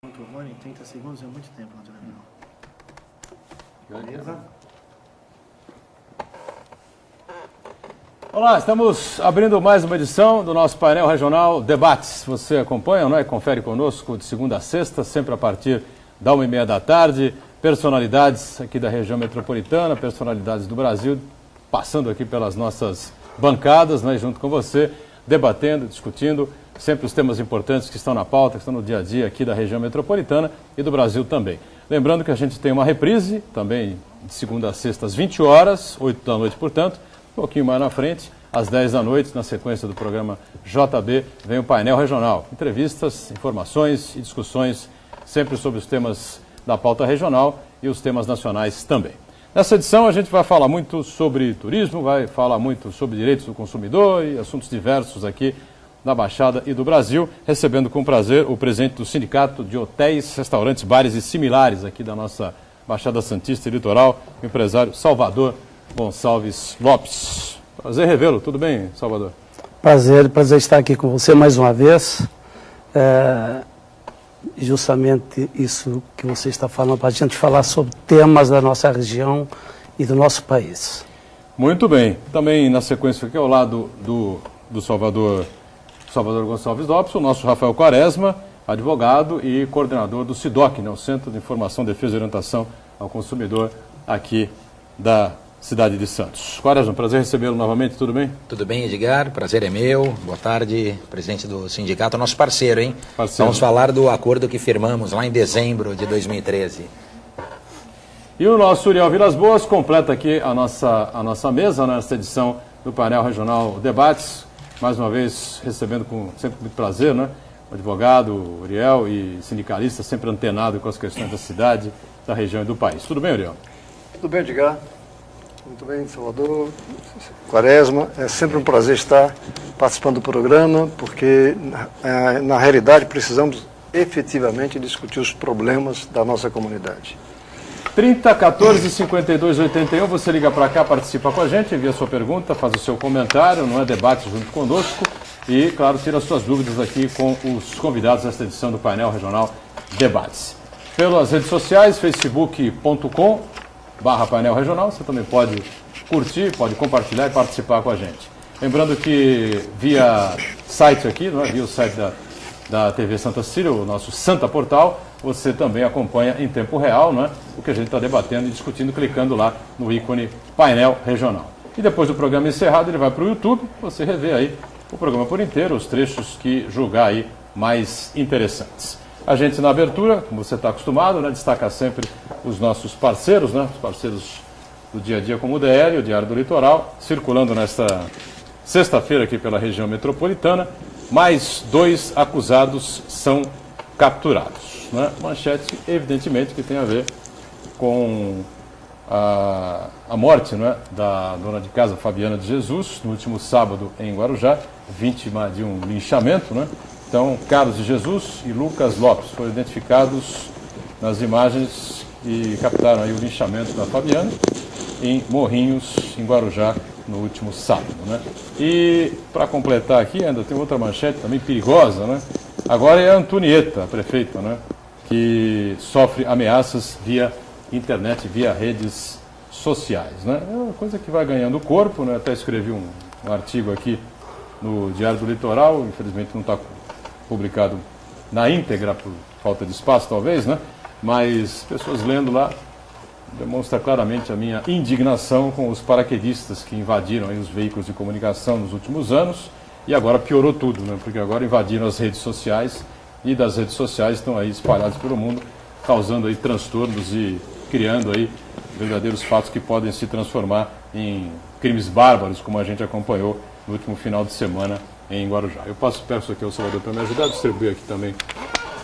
Microfone, 30 segundos é muito tempo na televisão. Beleza? Olá, estamos abrindo mais uma edição do nosso painel regional Debates. Você acompanha, não é? Confere conosco de segunda a sexta, sempre a partir da 1h30 da tarde. Personalidades aqui da região metropolitana, personalidades do Brasil, passando aqui pelas nossas bancadas, né, junto com você, debatendo, discutindo sempre os temas importantes que estão na pauta, que estão no dia a dia aqui da região metropolitana e do Brasil também. Lembrando que a gente tem uma reprise, também de segunda a sexta às 20 horas, 8 da noite, portanto, um pouquinho mais na frente, às 10 da noite, na sequência do programa JB, vem o painel regional. Entrevistas, informações e discussões sempre sobre os temas da pauta regional e os temas nacionais também. Nessa edição a gente vai falar muito sobre turismo, vai falar muito sobre direitos do consumidor e assuntos diversos aqui da Baixada e do Brasil, recebendo com prazer o presidente do Sindicato de Hotéis, Restaurantes, Bares e Similares aqui da nossa Baixada Santista e Litoral, o empresário Salvador Gonçalves Lopes. Prazer revê-lo, tudo bem, Salvador? Prazer estar aqui com você mais uma vez. Justamente isso que você está falando, para a gente falar sobre temas da nossa região e do nosso país. Muito bem. Também na sequência aqui ao lado do Salvador Gonçalves Lopes, o nosso Rafael Quaresma, advogado e coordenador do SIDOC, né, o Centro de Informação, Defesa e Orientação ao Consumidor aqui da cidade de Santos. Quaresma, prazer recebê-lo novamente, tudo bem? Tudo bem, Edgar, prazer é meu. Boa tarde, presidente do sindicato, nosso parceiro, hein? Parceiro. Vamos falar do acordo que firmamos lá em dezembro de 2013. E o nosso Uriel Vilas Boas completa aqui a nossa mesa nesta edição do painel regional Debates. Mais uma vez, recebendo sempre com muito prazer, né? O advogado, o Uriel, e sindicalista, sempre antenado com as questões da cidade, da região e do país. Tudo bem, Uriel? Tudo bem, Edgar? Muito bem, Salvador, Quaresma. É sempre um prazer estar participando do programa, porque, na realidade, precisamos efetivamente discutir os problemas da nossa comunidade. 30 14 52 81, você liga para cá, participa com a gente, envia sua pergunta, faz o seu comentário, não é debate junto conosco e, claro, tira suas dúvidas aqui com os convidados desta edição do painel regional Debates. Pelas redes sociais, facebook.com/painel regional, você também pode curtir, pode compartilhar e participar com a gente. Lembrando que via site aqui, não é? Via o site da TV Santa Cecília, o nosso Santa Portal, você também acompanha em tempo real, né, o que a gente está debatendo e discutindo, clicando lá no ícone painel regional. E depois do programa encerrado, ele vai para o YouTube, você revê aí o programa por inteiro, os trechos que julgar aí mais interessantes. A gente na abertura, como você está acostumado, né, destaca sempre os nossos parceiros, né, os parceiros do dia a dia como o DL, o Diário do Litoral, circulando nesta sexta-feira aqui pela região metropolitana. Mais 2 acusados são capturados. Né? Manchete, evidentemente, que tem a ver com a morte, né, da dona de casa Fabiana de Jesus, no último sábado em Guarujá, vítima de um linchamento. Né? Então, Carlos de Jesus e Lucas Lopes foram identificados nas imagens que captaram aí o linchamento da Fabiana em Morrinhos, em Guarujá, no último sábado. Né? E, para completar aqui, ainda tem outra manchete também perigosa, né? Agora é a Antonieta, a prefeita, né, que sofre ameaças via internet, via redes sociais. Né? É uma coisa que vai ganhando corpo, né? Até escrevi um artigo aqui no Diário do Litoral, infelizmente não está publicado na íntegra, por falta de espaço talvez, né? Mas pessoas lendo lá, demonstra claramente a minha indignação com os paraquedistas que invadiram aí os veículos de comunicação nos últimos anos e agora piorou tudo, né? Porque agora invadiram as redes sociais e das redes sociais estão aí espalhados pelo mundo, causando aí transtornos e criando aí verdadeiros fatos que podem se transformar em crimes bárbaros, como a gente acompanhou no último final de semana em Guarujá. Eu peço aqui ao Salvador para me ajudar a distribuir aqui também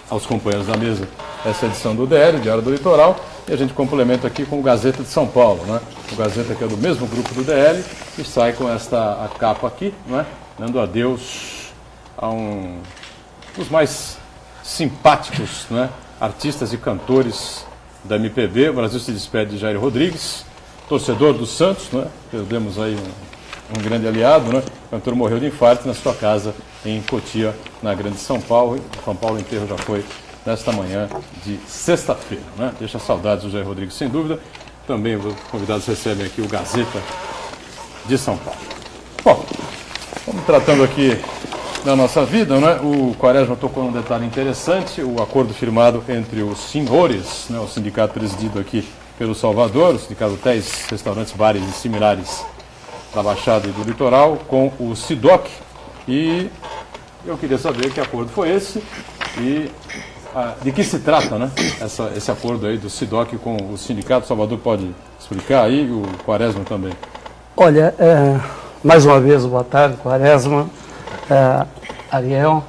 aos companheiros da mesa essa edição do DL, Diário do Litoral, e a gente complementa aqui com o Gazeta de São Paulo, né? O Gazeta que é do mesmo grupo do DL e sai com a capa aqui, né? Dando adeus a um dos mais simpáticos, né, artistas e cantores da MPB. O Brasil se despede de Jair Rodrigues, torcedor do Santos, né? Perdemos aí um grande aliado, né? O cantor morreu de infarto na sua casa em Cotia, na Grande São Paulo. São Paulo inteiro já foi nesta manhã de sexta-feira, né? Deixa saudades do Jair Rodrigues, sem dúvida. Também os convidados recebem aqui o Gazeta de São Paulo. Bom, estamos tratando aqui da nossa vida, né? O Quaresma tocou num detalhe interessante, o acordo firmado entre os senhores, né? O sindicato presidido aqui pelo Salvador, o sindicato de hotéis, restaurantes, bares e similares da Baixada e do Litoral, com o SIDOC. E eu queria saber que acordo foi esse e de que se trata, né? Esse acordo aí do SIDOC com o sindicato. O Salvador pode explicar aí, o Quaresma também. Olha, mais uma vez, boa tarde, Quaresma, Ariel.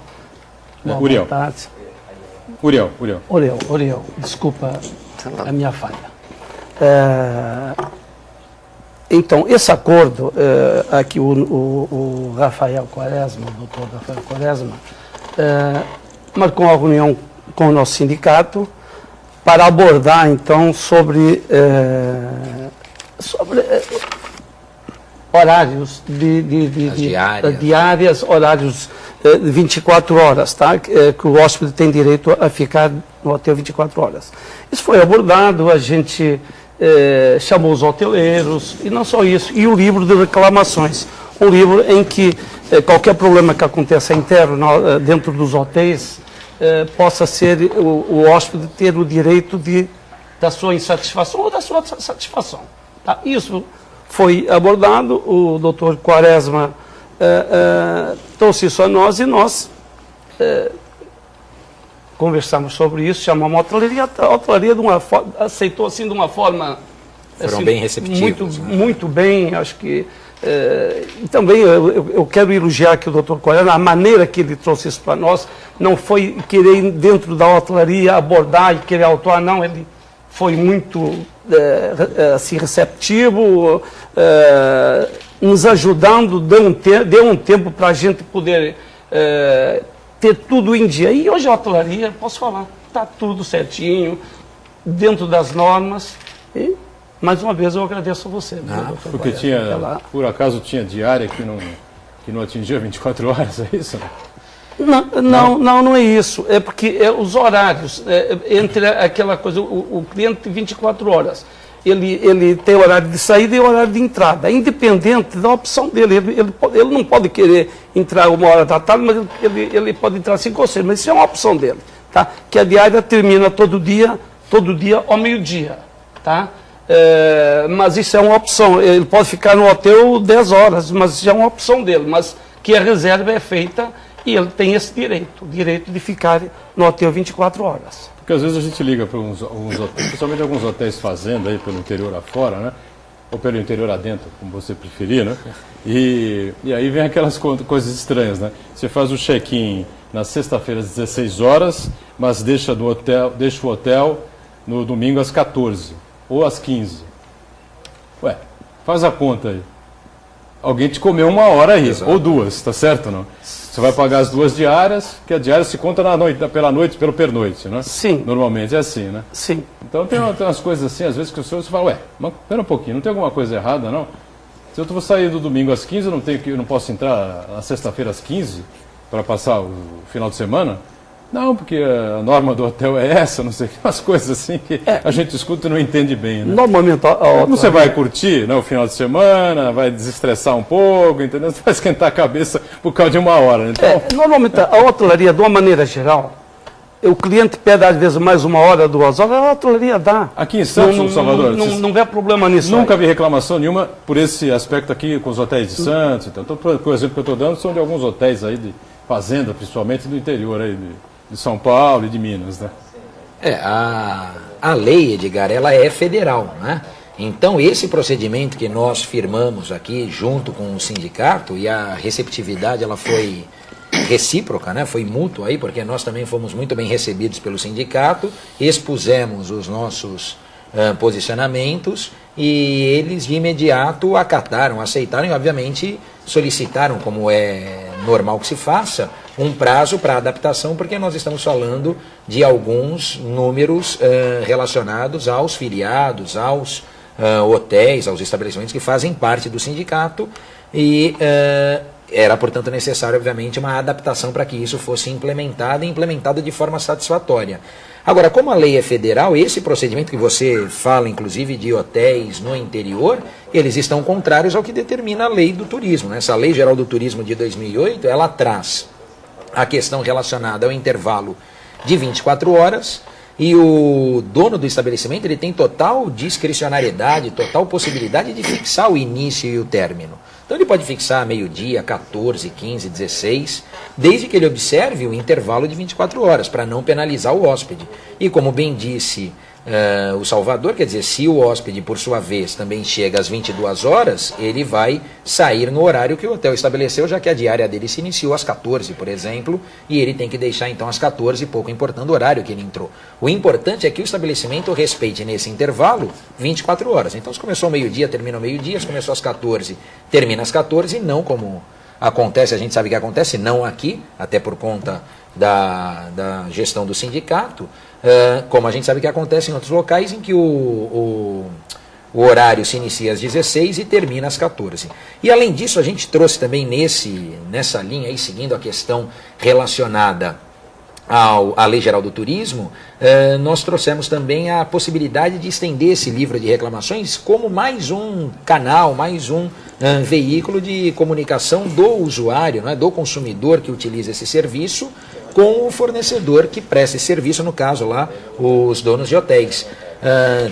Uriel. Boa tarde. Uriel. Desculpa a minha falha. Então, esse acordo, aqui o Rafael Quaresma, o doutor Rafael Quaresma, marcou uma reunião com o nosso sindicato para abordar, então, sobre horários diárias, horários de 24 horas, tá? Que o hóspede tem direito a ficar no hotel 24 horas. Isso foi abordado, a gente chamou os hoteleiros, e não só isso, e o livro de reclamações. Um livro em que qualquer problema que aconteça interno dentro dos hotéis possa ser o hóspede ter o direito da sua insatisfação ou da sua satisfação. Tá? Isso foi abordado, o doutor Quaresma trouxe isso a nós e nós conversamos sobre isso, chamamos a hotelaria aceitou assim de uma forma... Foram assim, bem receptivos. Muito bem, acho que... e também eu quero elogiar aqui o doutor Quaresma, a maneira que ele trouxe isso para nós, não foi querer dentro da hotelaria abordar e querer autuar, não, ele foi muito assim, receptivo, nos ajudando, deu um tempo para a gente poder ter tudo em dia. E hoje a hotelaria, posso falar, está tudo certinho, dentro das normas. E, mais uma vez, eu agradeço a você. Porque por acaso tinha diária que não atingia 24 horas, é isso? Não é isso. É porque os horários, entre aquela coisa, o cliente tem 24 horas. Ele tem horário de saída e horário de entrada, independente da opção dele. Ele não pode querer entrar 1h da tarde, mas ele pode entrar 5 ou 6, mas isso é uma opção dele. Tá? Que a diária termina todo dia ao meio-dia. Tá? Mas isso é uma opção. Ele pode ficar no hotel 10 horas, mas isso é uma opção dele. Mas que a reserva é feita e ele tem esse direito, o direito de ficar no hotel 24 horas. Porque às vezes a gente liga para alguns hotéis, principalmente alguns hotéis fazenda aí pelo interior afora, né? Ou pelo interior adentro, como você preferir, né? E aí vem aquelas coisas estranhas, né? Você faz o check-in na sexta-feira às 16 horas, mas deixa o hotel no domingo às 14 ou às 15. Ué, faz a conta aí. Alguém te comeu 1 hora aí, exato, ou 2, tá certo não? Você vai pagar as 2 diárias, que a diária se conta pelo pernoite, né? Sim. Normalmente é assim, né? Sim. Então tem umas coisas assim, às vezes que você fala, ué, mas pera um pouquinho, não tem alguma coisa errada, não? Se eu vou sair do domingo às 15, eu não posso entrar na sexta-feira às 15 para passar o final de semana? Não, porque a norma do hotel é essa, não sei, umas coisas assim que a gente escuta e não entende bem, né? Normalmente você vai curtir, né, o final de semana, vai desestressar um pouco, entendeu? Você vai esquentar a cabeça por causa de 1 hora. Né? Então... normalmente a hotelaria, de uma maneira geral, o cliente pede às vezes mais 1 hora, 2 horas, a hotelaria dá. Aqui em Santos, no Salvador? Não vê problema nisso. Nunca vi reclamação nenhuma por esse aspecto aqui com os hotéis de Santos. Então, por exemplo, que eu estou dando são de alguns hotéis aí de fazenda, principalmente do interior aí de São Paulo e de Minas, né? A lei, Edgar, ela é federal, né? Então, esse procedimento que nós firmamos aqui junto com o sindicato, e a receptividade ela foi recíproca, né? Foi mútua aí, porque nós também fomos muito bem recebidos pelo sindicato, expusemos os nossos posicionamentos e eles de imediato acataram, aceitaram e obviamente solicitaram, como é normal que se faça, um prazo para adaptação, porque nós estamos falando de alguns números relacionados aos filiados, aos hotéis, aos estabelecimentos que fazem parte do sindicato, e Era, portanto, necessário, obviamente, uma adaptação para que isso fosse implementado e implementado de forma satisfatória. Agora, como a lei é federal, esse procedimento que você fala, inclusive, de hotéis no interior, eles estão contrários ao que determina a lei do turismo, né? Essa Lei Geral do Turismo de 2008, ela traz a questão relacionada ao intervalo de 24 horas, e o dono do estabelecimento ele tem total discricionariedade, total possibilidade de fixar o início e o término. Então ele pode fixar meio-dia, 14, 15, 16, desde que ele observe o intervalo de 24 horas, para não penalizar o hóspede. E como bem disse o Salvador, quer dizer, se o hóspede, por sua vez, também chega às 22 horas, ele vai sair no horário que o hotel estabeleceu, já que a diária dele se iniciou às 14, por exemplo, e ele tem que deixar então às 14, pouco importando o horário que ele entrou. O importante é que o estabelecimento respeite nesse intervalo 24 horas. Então, se começou ao meio-dia, termina ao meio-dia, se começou às 14, termina às 14, não como acontece, a gente sabe que acontece, não aqui, até por conta da gestão do sindicato, como a gente sabe que acontece em outros locais em que o horário se inicia às 16 e termina às 14. E além disso, a gente trouxe também nessa linha, aí, seguindo a questão relacionada à Lei Geral do Turismo, nós trouxemos também a possibilidade de estender esse livro de reclamações como mais um canal, mais um veículo de comunicação do usuário, né, do consumidor que utiliza esse serviço, com o fornecedor que presta esse serviço, no caso lá, os donos de hotéis.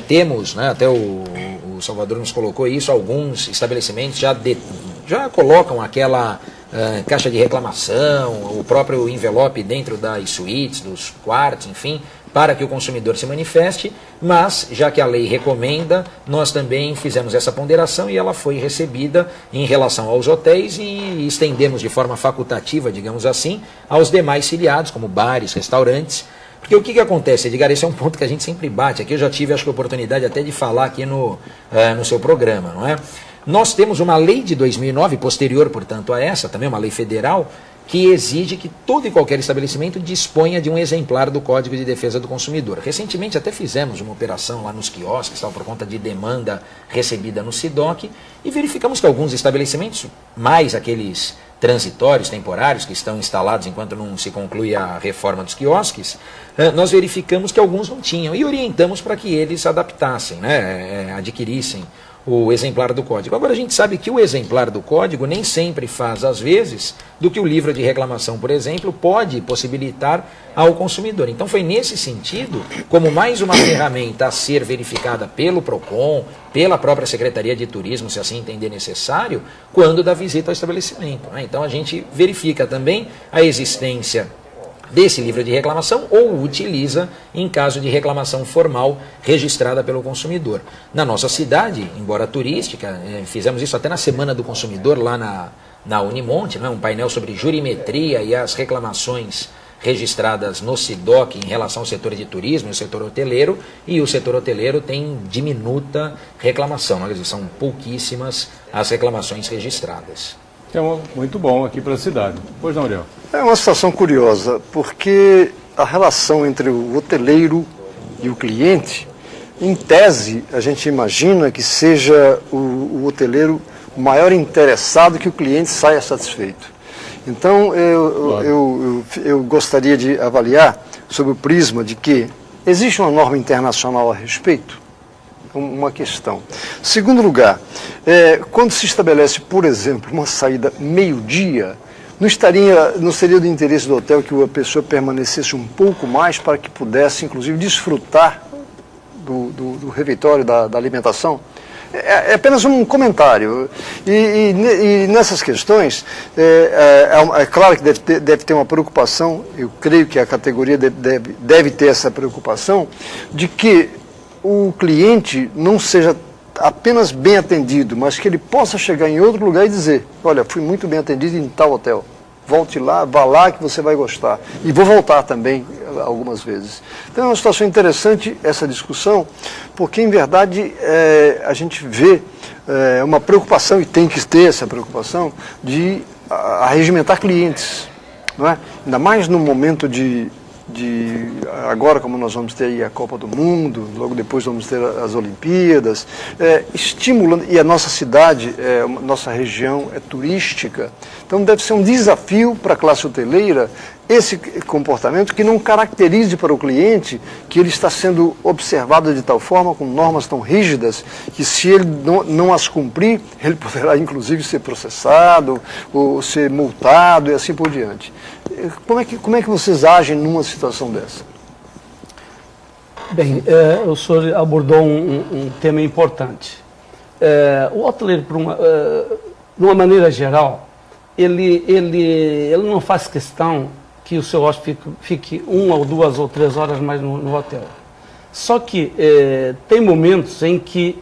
Temos, né, até o Salvador nos colocou isso, alguns estabelecimentos já colocam aquela caixa de reclamação, o próprio envelope dentro das suítes, dos quartos, enfim, para que o consumidor se manifeste, mas, já que a lei recomenda, nós também fizemos essa ponderação e ela foi recebida em relação aos hotéis e estendemos de forma facultativa, digamos assim, aos demais filiados, como bares, restaurantes. Porque o que acontece, Edgar? Esse é um ponto que a gente sempre bate. Aqui eu já tive, acho que, a oportunidade até de falar aqui no seu programa, não é? Nós temos uma lei de 2009, posterior, portanto, a essa, também uma lei federal, que exige que todo e qualquer estabelecimento disponha de um exemplar do Código de Defesa do Consumidor. Recentemente até fizemos uma operação lá nos quiosques, por conta de demanda recebida no SIDOC, e verificamos que alguns estabelecimentos, mais aqueles transitórios, temporários, que estão instalados enquanto não se conclui a reforma dos quiosques, nós verificamos que alguns não tinham, e orientamos para que eles adaptassem, né, adquirissem o exemplar do código. Agora a gente sabe que o exemplar do código nem sempre faz, às vezes, do que o livro de reclamação, por exemplo, pode possibilitar ao consumidor. Então foi nesse sentido, como mais uma ferramenta a ser verificada pelo PROCON, pela própria Secretaria de Turismo, se assim entender necessário, quando da visita ao estabelecimento, né? Então a gente verifica também a existência desse livro de reclamação ou o utiliza em caso de reclamação formal registrada pelo consumidor. Na nossa cidade, embora turística, fizemos isso até na Semana do Consumidor lá na Unimonte, né, um painel sobre jurimetria e as reclamações registradas no SIDOC em relação ao setor de turismo e o setor hoteleiro, e o setor hoteleiro tem diminuta reclamação, né, são pouquíssimas as reclamações registradas. É muito bom aqui para a cidade. Pois não, Ariel? É uma situação curiosa, porque a relação entre o hoteleiro e o cliente, em tese, a gente imagina que seja o hoteleiro o maior interessado que o cliente saia satisfeito. Então, eu gostaria de avaliar sob o prisma de que existe uma norma internacional a respeito. Uma questão. Segundo lugar, quando se estabelece, por exemplo, uma saída meio-dia, não seria do interesse do hotel que a pessoa permanecesse um pouco mais para que pudesse, inclusive, desfrutar do refeitório, da alimentação? É apenas um comentário. E nessas questões, é claro que deve ter uma preocupação, eu creio que a categoria deve ter essa preocupação, de que o cliente não seja apenas bem atendido, mas que ele possa chegar em outro lugar e dizer, olha, fui muito bem atendido em tal hotel, volte lá, vá lá que você vai gostar. E vou voltar também algumas vezes. Então é uma situação interessante essa discussão, porque em verdade a gente vê uma preocupação, e tem que ter essa preocupação, de arregimentar clientes, não é? Ainda mais no momento de agora como nós vamos ter aí a Copa do Mundo, logo depois vamos ter as Olimpíadas, estimulando, e a nossa cidade, nossa região é turística, então deve ser um desafio para a classe hoteleira esse comportamento que não caracterize para o cliente que ele está sendo observado de tal forma, com normas tão rígidas, que se ele não as cumprir, ele poderá inclusive ser processado ou ser multado e assim por diante. Como é que vocês agem numa situação dessa? Bem, o senhor abordou um tema importante. O hoteleiro, de uma maneira geral, ele não faz questão que o seu hóspede fique 1 ou 2 ou 3 horas mais no hotel. Só que tem momentos em que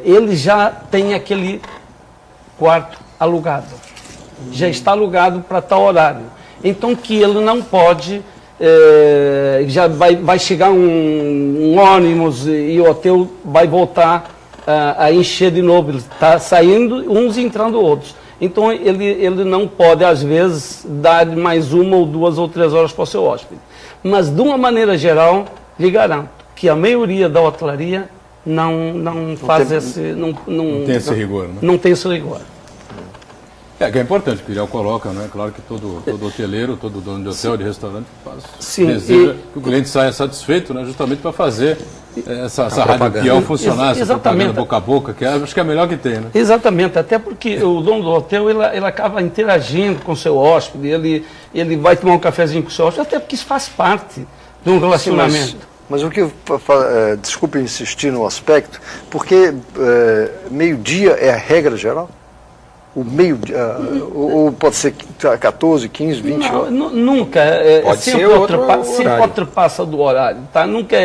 ele já tem aquele quarto alugado. Já está alugado para tal horário. Então que ele não pode, já vai chegar um ônibus e o hotel vai voltar a encher de novo. Ele está saindo, uns entrando outros. Então ele não pode, às vezes, dar mais 1 ou 2 ou 3 horas para o seu hóspede. Mas, de uma maneira geral, lhe garanto que a maioria da hotelaria não faz esse... Não tem esse rigor, né? Não tem esse rigor. Que é importante, que o Iriel coloca, né? Claro que todo hoteleiro, todo dono de hotel, de restaurante, deseja que o cliente saia satisfeito, né? Justamente para fazer essa rádio Piau funcionar, essa propaganda boca a boca, que acho que é a melhor que tem, né? Exatamente, até porque o dono do hotel, ele acaba interagindo com o seu hóspede, ele vai tomar um cafezinho com o seu hóspede, até porque isso faz parte de um relacionamento. Sim, mas o que, desculpe insistir no aspecto, porque meio-dia é a regra geral? O meio-dia, ou pode ser 14, 15, 20 horas? Nunca, sempre ultrapassa do horário, tá? Nunca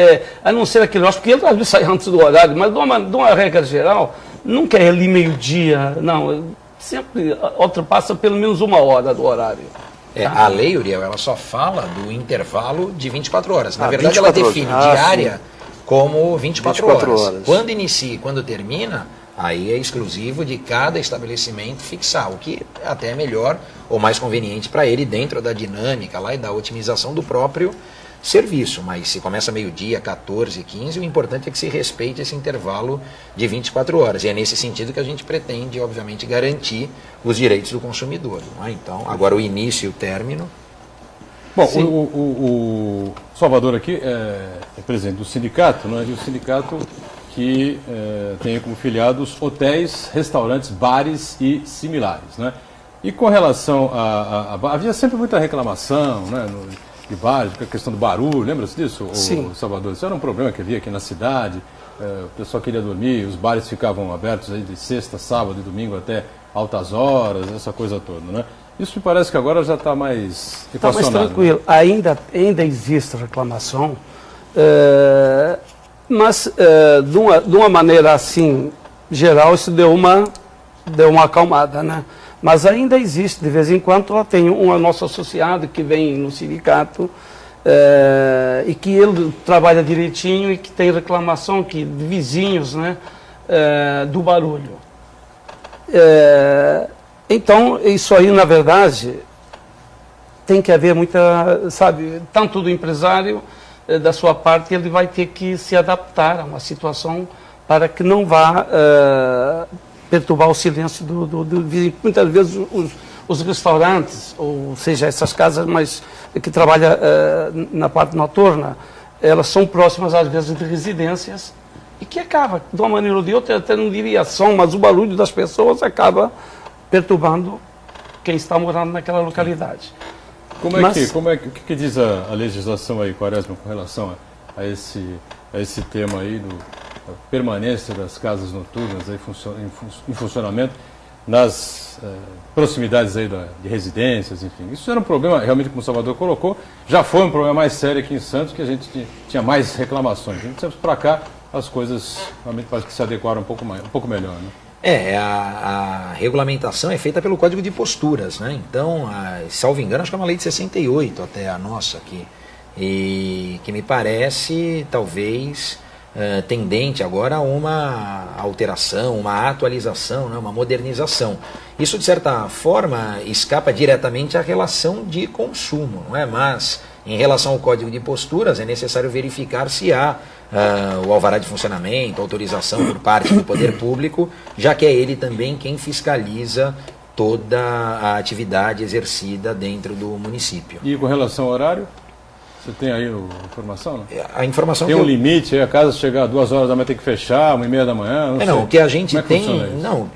a não ser aquele hóspede, porque ele às vezes sai antes do horário, mas de uma regra geral, nunca é ali meio-dia, não, sempre ultrapassa pelo menos 1 hora do horário. A lei, Uriel, ela só fala do intervalo de 24 horas. Na verdade, ela define diária como 24 horas. Quando inicia e quando termina, aí é exclusivo de cada estabelecimento fixar, o que até é melhor ou mais conveniente para ele dentro da dinâmica lá e da otimização do próprio serviço. Mas se começa meio-dia, 14, 15, o importante é que se respeite esse intervalo de 24 horas. E é nesse sentido que a gente pretende, obviamente, garantir os direitos do consumidor. Não é? Então, agora o início e o término. Bom, o Salvador aqui é presidente do sindicato, não é? E o sindicato que tem como filiados hotéis, restaurantes, bares e similares, né? E com relação havia sempre muita reclamação, né, de bares, a questão do barulho, lembra-se disso, Sim. Salvador? Isso era um problema que havia aqui na cidade, o pessoal queria dormir, os bares ficavam abertos aí de sexta, sábado e domingo até altas horas, essa coisa toda, né? Isso me parece que agora já está mais equacionado. Está mais tranquilo, né? Ainda existe reclamação, mas de uma maneira assim, geral, isso deu uma acalmada, né? Mas ainda existe, de vez em quando, ela tem um nosso associado que vem no sindicato e que ele trabalha direitinho e que tem reclamação de vizinhos, né, do barulho. Então, isso aí, na verdade, tem que haver muita, sabe, tanto do empresário, da sua parte, ele vai ter que se adaptar a uma situação para que não vá perturbar o silêncio do vizinho. Muitas vezes os restaurantes, ou seja, essas casas mas que trabalham na parte noturna, elas são próximas às vezes de residências e que acaba, de uma maneira ou de outra, até não diria som, mas o barulho das pessoas acaba perturbando quem está morando naquela localidade. O que diz a legislação aí, Quaresma, com relação a esse tema aí da permanência das casas noturnas aí em funcionamento nas proximidades aí de residências, enfim. Isso era um problema, realmente, como o Salvador colocou, já foi um problema mais sério aqui em Santos, que a gente tinha mais reclamações. A gente sempre para cá, as coisas realmente parece que se adequaram um pouco melhor, né? A regulamentação é feita pelo Código de Posturas, né? Então, salvo engano, acho que é uma lei de 68 até a nossa aqui, e que me parece, talvez, tendente agora a uma alteração, uma atualização, né? Uma modernização. Isso, de certa forma, escapa diretamente à relação de consumo, não é? Mas Em relação ao código de posturas, é necessário verificar se há o alvará de funcionamento, autorização por parte do poder público, já que é ele também quem fiscaliza toda a atividade exercida dentro do município. E com relação ao horário? Você tem aí a informação? Não? A informação tem que um limite, a casa chegar às 2 horas da manhã tem que fechar, 1h30 da manhã? O que a gente tem,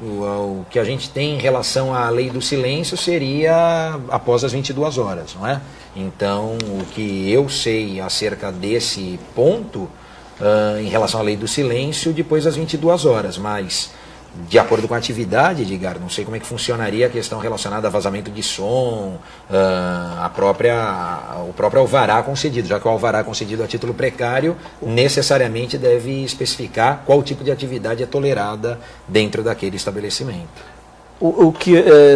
o que a gente tem em relação à lei do silêncio seria após as 22 horas, não é? Então, o que eu sei acerca desse ponto, em relação à lei do silêncio, depois das 22 horas, mas de acordo com a atividade, Edgar, não sei como é que funcionaria a questão relacionada a vazamento de som, o próprio alvará concedido, já que o alvará concedido a título precário necessariamente deve especificar qual tipo de atividade é tolerada dentro daquele estabelecimento.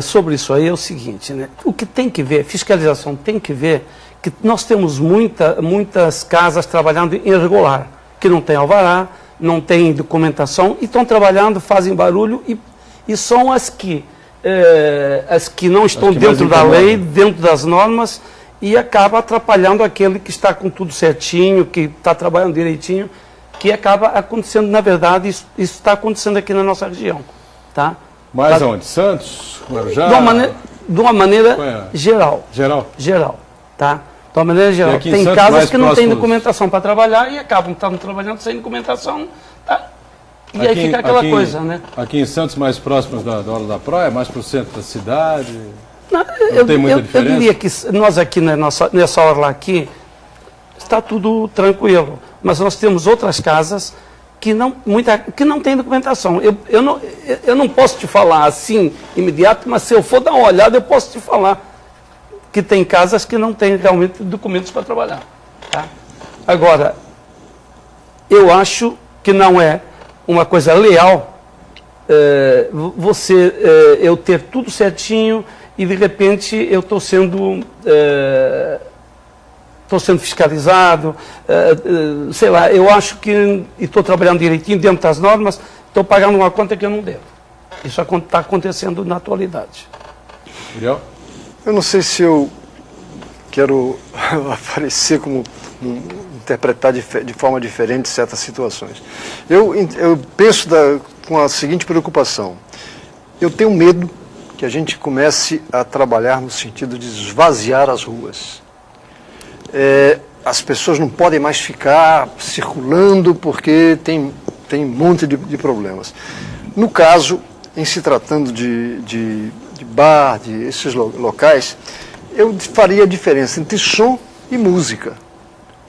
Sobre isso aí é o seguinte, né? O que tem que ver, fiscalização tem que ver que nós temos muitas casas trabalhando irregular, que não tem alvará, não tem documentação e estão trabalhando, fazem barulho e são as que não estão dentro da lei, dentro das normas e acaba atrapalhando aquele que está com tudo certinho, que está trabalhando direitinho, que acaba acontecendo, na verdade, isso está acontecendo aqui na nossa região, tá? Mas onde? Santos? Guarujá? De uma maneira geral. Geral, tá? De uma maneira geral. Tem casas que não têm documentação para trabalhar e acabam trabalhando sem documentação, tá? E aí fica aquela coisa, né? Aqui em Santos, mais próximos da Orla da Praia, mais para o centro da cidade? Não tem muita diferença? Eu diria que nós aqui, nessa orla aqui, está tudo tranquilo. Mas nós temos outras casas que não tem documentação. Eu não posso te falar assim, imediato, mas se eu for dar uma olhada, eu posso te falar que tem casas que não têm realmente documentos para trabalhar. Tá? Agora, eu acho que não é uma coisa leal eu ter tudo certinho e, de repente, eu estou sendo fiscalizado, sei lá, eu acho que estou trabalhando direitinho dentro das normas, estou pagando uma conta que eu não devo. Isso está acontecendo na atualidade. Muriel? Eu não sei se eu quero aparecer como interpretar de forma diferente certas situações. Eu penso com a seguinte preocupação. Eu tenho medo que a gente comece a trabalhar no sentido de esvaziar as ruas. As pessoas não podem mais ficar circulando porque tem um monte de problemas. No caso, em se tratando de bar, de esses locais, eu faria a diferença entre som e música.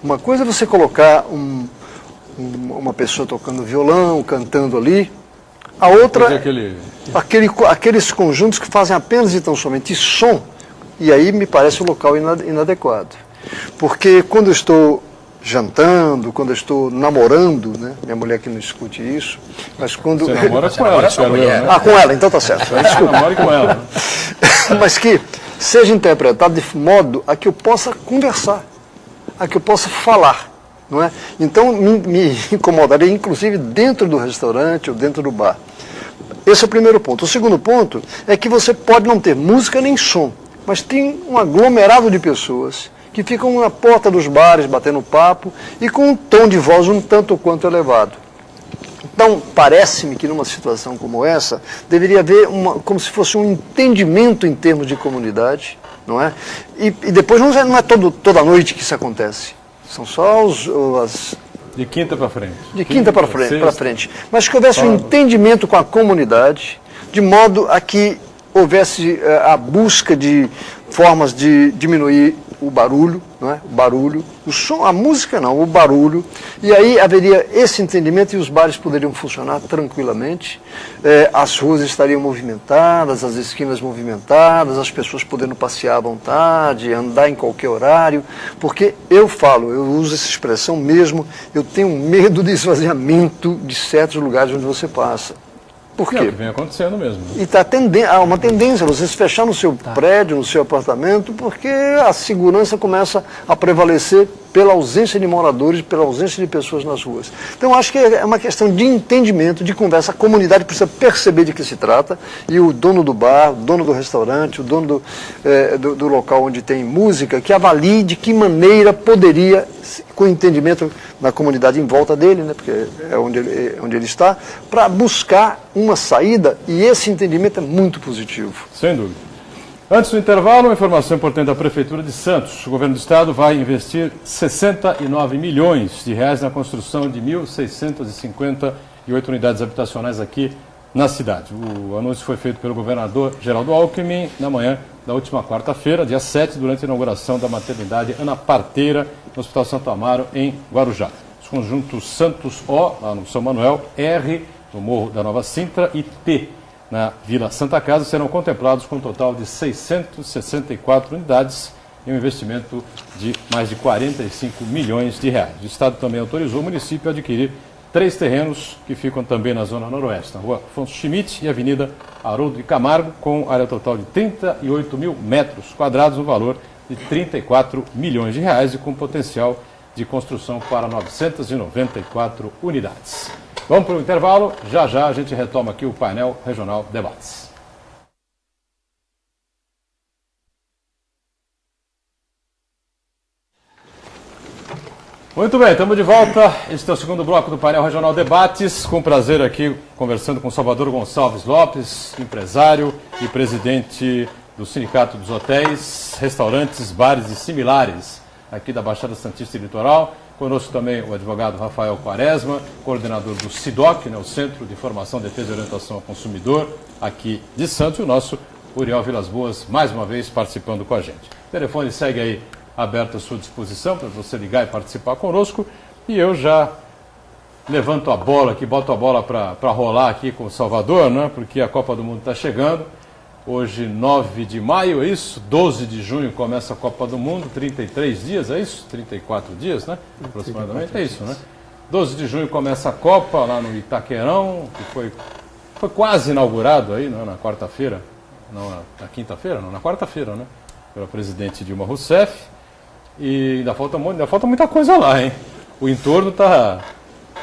Uma coisa é você colocar uma pessoa tocando violão, cantando ali. A outra, aqueles conjuntos que fazem apenas e tão somente som, e aí me parece o local inadequado. Porque quando eu estou jantando, quando eu estou namorando, né? Minha mulher que não escute isso, mas quando... Você namora com ela, espero eu, né? Com ela, então tá certo. Você namora com ela. Mas que seja interpretado de modo a que eu possa conversar, a que eu possa falar, não é? Então me incomodaria, inclusive, dentro do restaurante ou dentro do bar. Esse é o primeiro ponto. O segundo ponto é que você pode não ter música nem som, mas tem um aglomerado de pessoas que ficam na porta dos bares batendo papo e com um tom de voz um tanto quanto elevado. Então, parece-me que numa situação como essa, deveria haver como se fosse um entendimento em termos de comunidade, não é? E depois não é toda noite que isso acontece. São só de quinta para frente. De quinta para frente. Mas que houvesse um entendimento com a comunidade, de modo a que houvesse a busca de formas de diminuir o barulho, não é? O barulho, o som, a música não, o barulho. E aí haveria esse entendimento e os bares poderiam funcionar tranquilamente, as ruas estariam movimentadas, as esquinas movimentadas, as pessoas podendo passear à vontade, andar em qualquer horário, porque eu uso essa expressão mesmo, eu tenho medo de esvaziamento de certos lugares onde você passa. Por quê? É o que vem acontecendo mesmo. E há uma tendência a você se fechar no seu prédio, no seu apartamento, porque a segurança começa a prevalecer pela ausência de moradores, pela ausência de pessoas nas ruas. Então, acho que é uma questão de entendimento, de conversa. A comunidade precisa perceber de que se trata, e o dono do bar, o dono do restaurante, o dono do local onde tem música, que avalie de que maneira poderia, com entendimento na comunidade em volta dele, né, porque é onde ele está, para buscar uma saída, e esse entendimento é muito positivo. Sem dúvida. Antes do intervalo, uma informação importante da Prefeitura de Santos. O governo do estado vai investir 69 milhões de reais na construção de 1.658 unidades habitacionais aqui na cidade. O anúncio foi feito pelo governador Geraldo Alckmin na manhã da última quarta-feira, dia 7, durante a inauguração da maternidade Ana Parteira, no Hospital Santo Amaro, em Guarujá. Os conjuntos Santos O, lá no São Manuel, R, no Morro da Nova Sintra, e T, na Vila Santa Casa, serão contemplados com um total de 664 unidades e um investimento de mais de 45 milhões de reais. O Estado também autorizou o município a adquirir 3 terrenos que ficam também na Zona Noroeste, na Rua Afonso Schmidt e Avenida Haroldo de Camargo, com área total de 38 mil metros quadrados, um valor de 34 milhões de reais e com potencial de construção para 994 unidades. Vamos para o intervalo, já já a gente retoma aqui o painel Regional Debates. Muito bem, estamos de volta. Este é o segundo bloco do painel Regional Debates. Com prazer aqui conversando com Salvador Gonçalves Lopes, empresário e presidente do Sindicato dos Hotéis, Restaurantes, Bares e Similares aqui da Baixada Santista e Litoral. Conosco também o advogado Rafael Quaresma, coordenador do SIDOC, né, o Centro de Informação, Defesa e Orientação ao Consumidor, aqui de Santos, e o nosso Uriel Vilas Boas, mais uma vez participando com a gente. O telefone segue aí aberto à sua disposição para você ligar e participar conosco. E eu já levanto a bola aqui, boto a bola para rolar aqui com o Salvador, né, porque a Copa do Mundo está chegando. Hoje, 9 de maio, é isso? 12 de junho começa a Copa do Mundo, 33 dias, é isso? 34 dias, né? Aproximadamente, é isso, né? 12 de junho começa a Copa lá no Itaquerão, que foi quase inaugurado aí, né, na quarta-feira, não, na quinta-feira, não, na quarta-feira, né? Pela presidente Dilma Rousseff. E ainda falta muita coisa lá, hein? O entorno está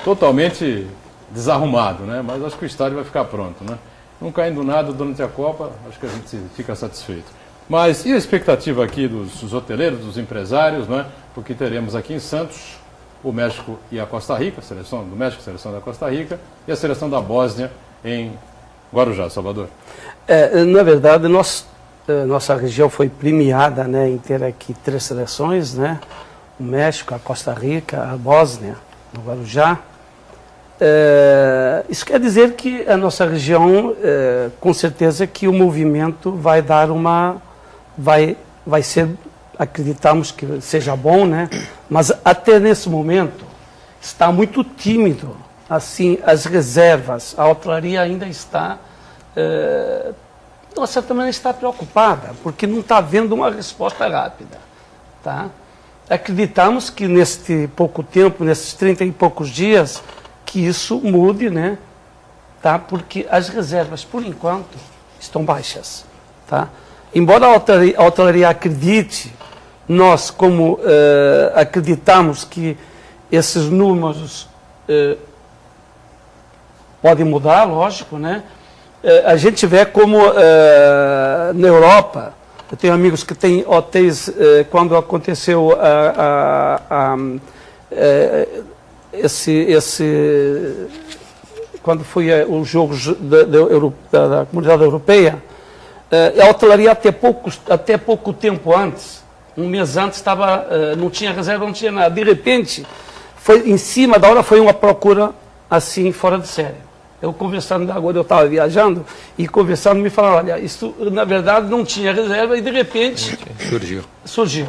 totalmente desarrumado, né? Mas acho que o estádio vai ficar pronto, né? Não caindo nada durante a Copa, acho que a gente fica satisfeito. Mas e a expectativa aqui dos hoteleiros, dos empresários, né? Porque teremos aqui em Santos o México e a Costa Rica, a seleção do México, a seleção da Costa Rica, e a seleção da Bósnia em Guarujá, Salvador. Na verdade, nossa região foi premiada, né, em ter aqui 3 seleções, né? O México, a Costa Rica, a Bósnia, no Guarujá. Isso quer dizer que a nossa região, com certeza que o movimento vai dar vai ser, acreditamos que seja bom, né? Mas até nesse momento está muito tímido, assim, as reservas, a hotelaria ainda está, de uma certa maneira está preocupada, porque não está havendo uma resposta rápida, tá? Acreditamos que neste pouco tempo, nesses 30 e poucos dias, que isso mude, né? Tá? Porque as reservas, por enquanto, estão baixas. Tá? Embora a hotelaria acredite, nós, como acreditamos que esses números podem mudar, lógico, né? A gente vê como na Europa, eu tenho amigos que têm hotéis, quando aconteceu quando foi os jogos da Comunidade Europeia, a hotelaria até pouco tempo antes, um mês antes, não tinha reserva, não tinha nada. De repente, em cima da hora, foi uma procura assim, fora de série. Eu conversando, agora eu estava viajando, e conversando, me falaram, olha, isso na verdade não tinha reserva, e de repente surgiu.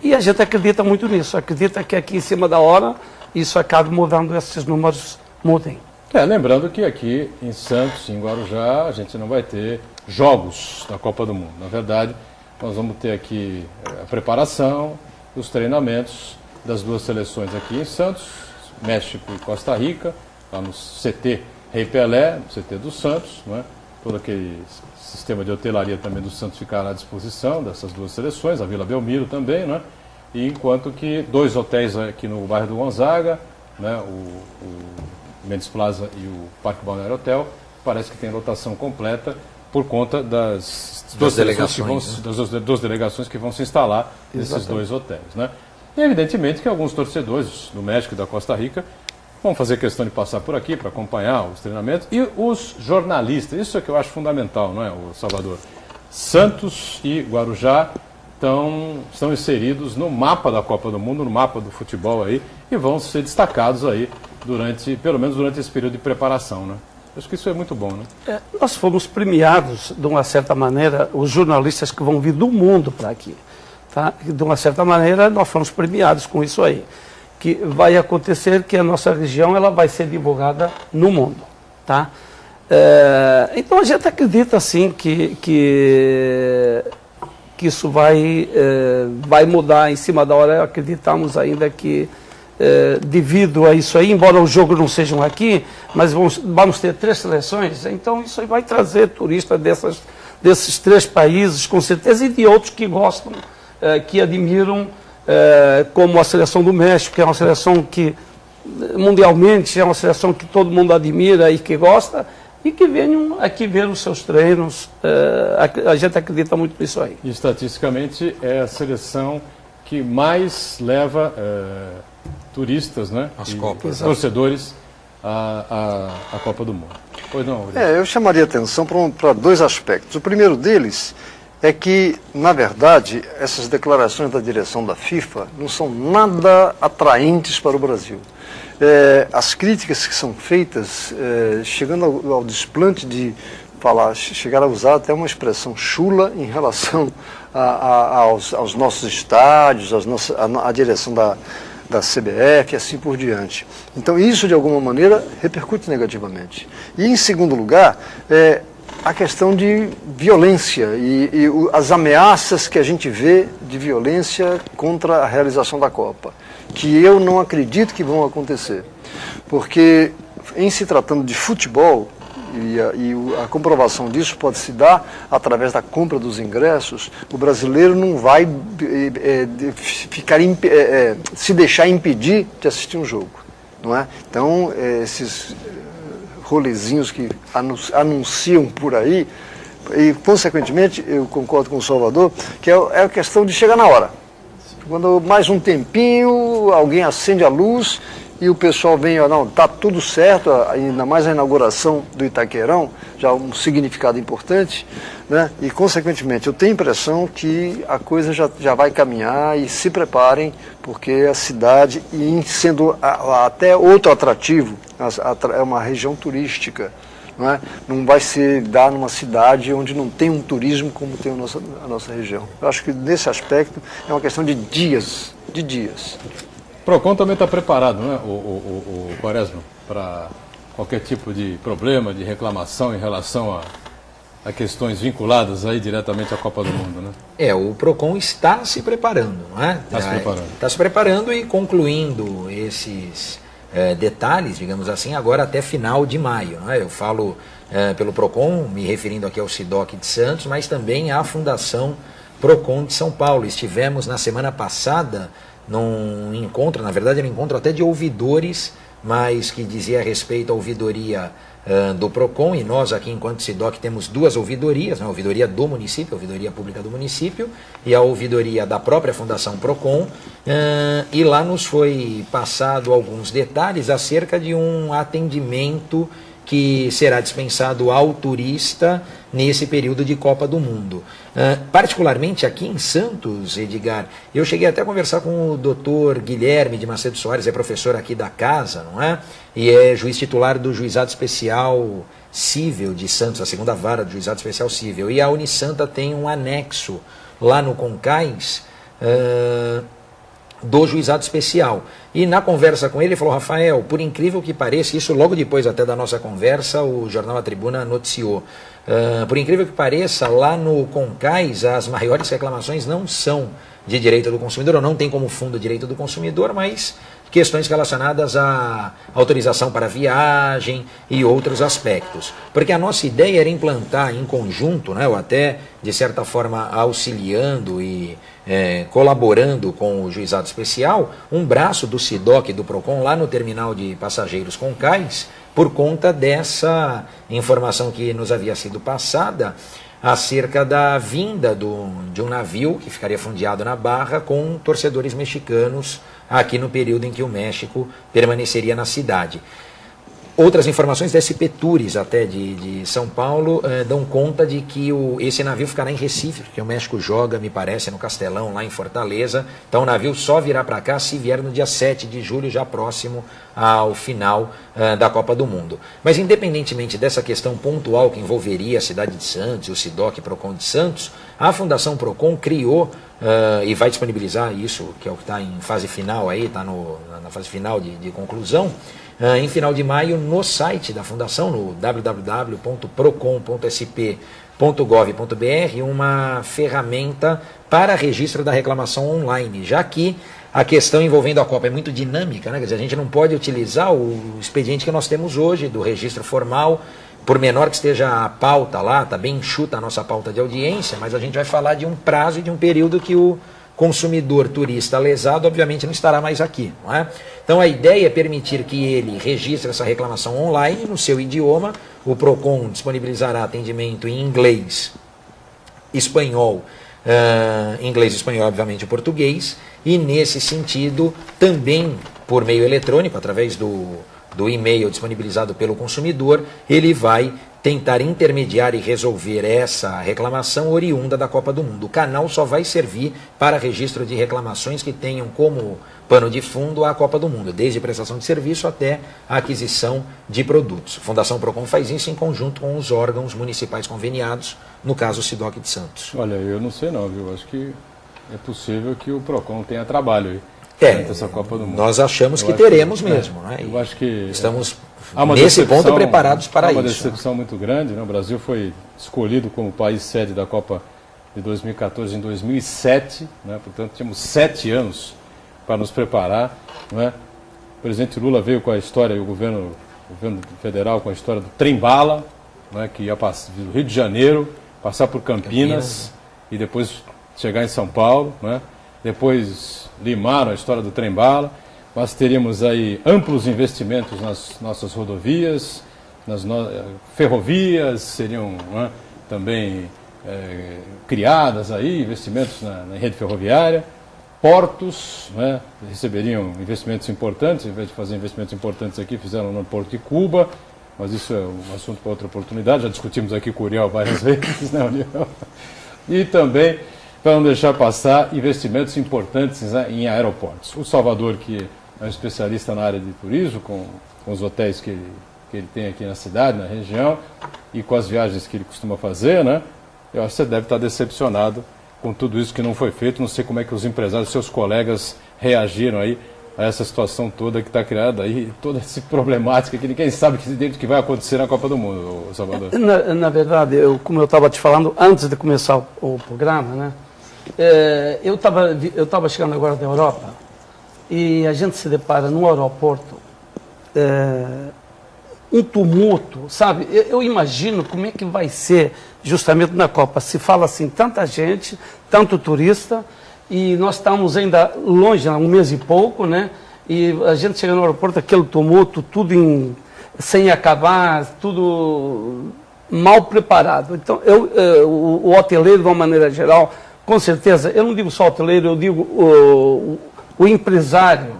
E a gente acredita muito nisso, acredita que aqui em cima da hora, isso acaba mudando, esses números mudem. Lembrando que aqui em Santos, em Guarujá, a gente não vai ter jogos da Copa do Mundo. Na verdade, nós vamos ter aqui a preparação, os treinamentos das 2 seleções aqui em Santos, México e Costa Rica, lá no CT Rei Pelé, no CT do Santos, né? Todo aquele sistema de hotelaria também do Santos ficará à disposição dessas 2 seleções, a Vila Belmiro também, né? e enquanto que 2 hotéis aqui no bairro do Gonzaga, né, o Mendes Plaza e o Parque Balneário Hotel, parece que tem lotação completa por conta das duas delegações que vão se instalar nesses 2 hotéis. Né? E evidentemente que alguns torcedores do México e da Costa Rica vão fazer questão de passar por aqui para acompanhar os treinamentos. E os jornalistas, isso é que eu acho fundamental, não é, o Salvador? Santos e Guarujá estão inseridos no mapa da Copa do Mundo, no mapa do futebol aí, e vão ser destacados aí pelo menos durante esse período de preparação, né? Acho que isso é muito bom, né? Nós fomos premiados, de uma certa maneira, os jornalistas que vão vir do mundo para aqui. Tá? De uma certa maneira, nós fomos premiados com isso aí. Que vai acontecer que a nossa região ela vai ser divulgada no mundo. Tá? Então a gente acredita, sim, que isso vai mudar em cima da hora. Acreditamos ainda que, devido a isso aí, embora os jogos não sejam aqui, mas vamos ter 3 seleções, então isso aí vai trazer turistas desses 3 países, com certeza, e de outros que gostam, que admiram, como a seleção do México, que é uma seleção que, mundialmente, é uma seleção que todo mundo admira e que gosta, e que venham aqui ver os seus treinos. A gente acredita muito nisso aí. E, estatisticamente, é a seleção que mais leva turistas, né? As Copas. Torcedores à Copa do Mundo. Pois não, eu chamaria atenção para 2 aspectos. O primeiro deles é que, na verdade, essas declarações da direção da FIFA não são nada atraentes para o Brasil. As críticas que são feitas, chegando ao desplante de chegar a usar até uma expressão chula em relação aos nossos estádios, à direção da CBF e assim por diante. Então isso, de alguma maneira, repercute negativamente. E, em segundo lugar, a questão de violência e as ameaças que a gente vê de violência contra a realização da Copa, que eu não acredito que vão acontecer. Porque, em se tratando de futebol, e a comprovação disso pode se dar através da compra dos ingressos, o brasileiro não vai se deixar impedir de assistir um jogo, não é? Então, esses rolezinhos que anunciam por aí, e consequentemente, eu concordo com o Salvador, que é a questão de chegar na hora. Quando mais um tempinho, alguém acende a luz e o pessoal vem, não, está tudo certo, ainda mais a inauguração do Itaquerão, já um significado importante, né? E, consequentemente, eu tenho a impressão que a coisa já vai caminhar, e se preparem, porque a cidade, e sendo até outro atrativo, é uma região turística, não é? Não vai se dar numa cidade onde não tem um turismo como tem a nossa região. Eu acho que, nesse aspecto, é uma questão de dias. O PROCON também está preparado, não é, o Quaresma, para qualquer tipo de problema, de reclamação em relação a questões vinculadas aí diretamente à Copa do Mundo, né? O PROCON está se preparando, não é? Está se preparando. Está se preparando e concluindo esses detalhes, digamos assim, agora até final de maio, não é? Eu falo pelo PROCON, me referindo aqui ao SIDOC de Santos, mas também à Fundação PROCON de São Paulo. Estivemos na semana passada num encontro, na verdade era um encontro até de ouvidores, mas que dizia respeito à ouvidoria do PROCON, e nós aqui, enquanto SIDOC, temos 2 ouvidorias, né? A ouvidoria do município, a ouvidoria pública do município, e a ouvidoria da própria Fundação PROCON, e lá nos foi passado alguns detalhes acerca de um atendimento que será dispensado ao turista nesse período de Copa do Mundo. Particularmente aqui em Santos, Edgar, eu cheguei até a conversar com o Dr. Guilherme de Macedo Soares, é professor aqui da casa, não é? E é juiz titular do Juizado Especial Cível de Santos, a 2ª vara do Juizado Especial Cível. E a Unisanta tem um anexo lá no Concais, do Juizado Especial. E na conversa com ele, ele falou: Rafael, por incrível que pareça, isso logo depois até da nossa conversa, o jornal A Tribuna noticiou, por incrível que pareça, lá no Concais, as maiores reclamações não são de direito do consumidor, ou não tem como fundo direito do consumidor, mas questões relacionadas à autorização para viagem e outros aspectos. Porque a nossa ideia era implantar em conjunto, né, ou até, de certa forma, auxiliando e colaborando com o Juizado Especial, um braço do SIDOC e do PROCON lá no terminal de passageiros Concais, por conta dessa informação que nos havia sido passada acerca da vinda de um navio que ficaria fundeado na Barra com torcedores mexicanos aqui no período em que o México permaneceria na cidade. Outras informações da SP Tours, até de São Paulo, dão conta de que esse navio ficará em Recife, porque o México joga, me parece, no Castelão, lá em Fortaleza. Então o navio só virá para cá se vier no dia 7 de julho, já próximo ao final da Copa do Mundo. Mas independentemente dessa questão pontual que envolveria a cidade de Santos, o SIDOC e PROCON de Santos, a Fundação PROCON criou e vai disponibilizar isso, que é o que está em fase final aí, está na fase final de conclusão, em final de maio, no site da Fundação, no www.procon.sp.gov.br, uma ferramenta para registro da reclamação online, já que a questão envolvendo a Copa é muito dinâmica, né? Quer dizer, a gente não pode utilizar o expediente que nós temos hoje, do registro formal, por menor que esteja a pauta lá, está bem enxuta a nossa pauta de audiência, mas a gente vai falar de um prazo e de um período que o consumidor turista lesado, obviamente, não estará mais aqui. Não é? Então, a ideia é permitir que ele registre essa reclamação online no seu idioma. O PROCON disponibilizará atendimento em inglês, espanhol, obviamente, o português, e, nesse sentido, também por meio eletrônico, através do e-mail disponibilizado pelo consumidor, ele vai tentar intermediar e resolver essa reclamação oriunda da Copa do Mundo. O canal só vai servir para registro de reclamações que tenham como pano de fundo a Copa do Mundo, desde prestação de serviço até a aquisição de produtos. A Fundação PROCON faz isso em conjunto com os órgãos municipais conveniados, no caso o SIDOC de Santos. Olha, eu não sei não, viu? Acho que é possível que o PROCON tenha trabalho aí. Essa Copa do Mundo. Nós achamos que teremos mesmo. Né? Eu acho que estamos, nesse ponto, preparados para isso. Há uma decepção muito grande. Né? O Brasil foi escolhido como país sede da Copa de 2014 em 2007. Né? Portanto, tínhamos 7 anos para nos preparar. Né? O presidente Lula veio com a história, e o governo federal com a história do trem-bala, né? Que ia passar do Rio de Janeiro, passar por Campinas e depois chegar em São Paulo, né? Depois limaram a história do trem-bala. Nós teríamos aí amplos investimentos nas nossas rodovias, nas ferrovias seriam, né, também criadas aí, investimentos na rede ferroviária, portos, né, receberiam investimentos importantes, em vez de fazer investimentos importantes aqui, fizeram no Porto de Cuba, mas isso é um assunto para outra oportunidade, já discutimos aqui com o Uriel várias vezes, né, Uriel? E também, para não deixar passar, investimentos importantes, né, em aeroportos. O Salvador, que é um especialista na área de turismo, com os hotéis que ele tem aqui na cidade, na região, e com as viagens que ele costuma fazer, né? Eu acho que você deve estar decepcionado com tudo isso que não foi feito. Não sei como é que os empresários, seus colegas, reagiram aí a essa situação toda que está criada aí, toda essa problemática que ninguém sabe que vai acontecer na Copa do Mundo, Salvador. Na verdade, como eu estava te falando antes de começar o programa, né? Eu estava chegando agora da Europa e a gente se depara no aeroporto um tumulto, sabe? Eu imagino como é que vai ser justamente na Copa. Se fala assim, tanta gente, tanto turista, e nós estamos ainda longe, há um mês e pouco, né? E a gente chega no aeroporto, aquele tumulto, tudo sem acabar, tudo mal preparado. Então, o hoteleiro, de uma maneira geral, com certeza, eu não digo só hoteleiro, eu digo o empresário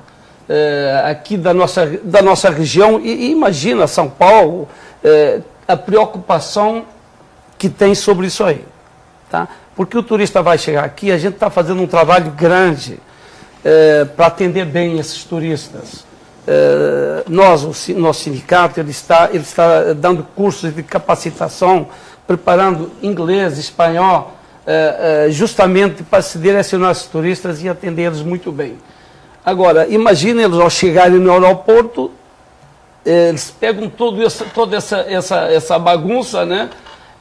aqui da nossa região, e imagina São Paulo, a preocupação que tem sobre isso aí, tá? Porque o turista vai chegar aqui, a gente está fazendo um trabalho grande para atender bem esses turistas. O nosso sindicato, ele está dando cursos de capacitação, preparando inglês, espanhol, justamente para se direcionar aos turistas e atender eles muito bem. Agora, imagine eles ao chegarem no aeroporto, eles pegam toda essa bagunça, né?